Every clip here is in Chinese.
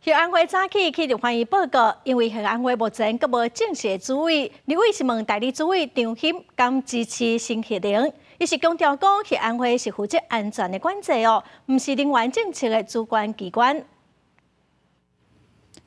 核安会早起去立法院报告，因为核安会目前阁无正式的主委，立委是问代理主委张欣敢支持新核能，伊是强调讲核安会是负责安全的管制哦，毋是能源政策的主管机关。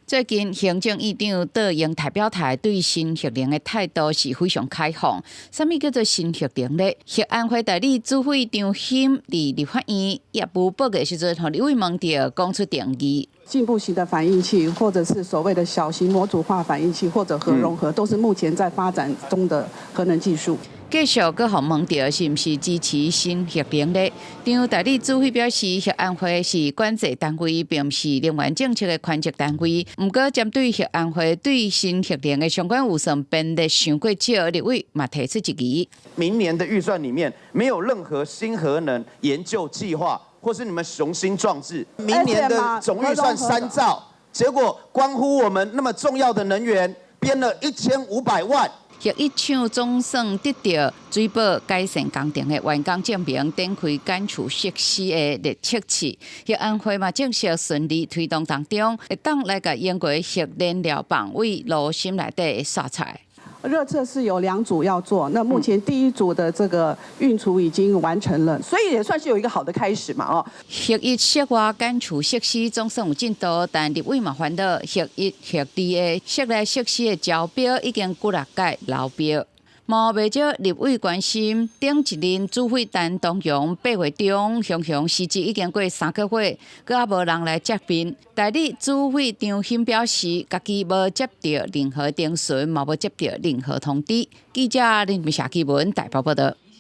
最近，行政院长倒用代表态对新核能的态度是非常开放。什么叫做新核能呢？核安会代理主委张欣伫立法院业务报告时阵，和立委问到，讲出定义。进步型的反应器，或者是所谓的小型模组化反应器，或者核融合，都是目前在发展中的核能技术。继续阁互问到是毋是支持新核能呢？张代理主委表示，核安会是管制单位，并不是能源政策的权责单位。毋过，针对核安会对新核能的相关预算编列伤过少，立委嘛提出质疑。明年的预算里面没有任何新核能研究计划，或是你们雄心壮志。明年的总预算3兆，结果关乎我们那么重要的能源，编了1500万。核一厂总算得到水保改善工程的完工证明，展开减除设施的列测试。核安会嘛正式顺利推动当中，会当来甲英国核燃料棒为炉心内底的砂菜。热测试有2组要做，那目前第1组的这个运除已经完成了，所以也算是有一个好的开始嘛哦。核一室外减除设施总算有进度，但立委嘛烦恼核一、核二的室内设施的招标已经几6届流标。无袂少立委关心，顶一任主委陈东阳8月中雄雄时至已经过3个月，阁还无人来接宾。代理主委张欣表示，家己无接到任何电讯，嘛无接到任何通知。记者林美霞基文台北报道。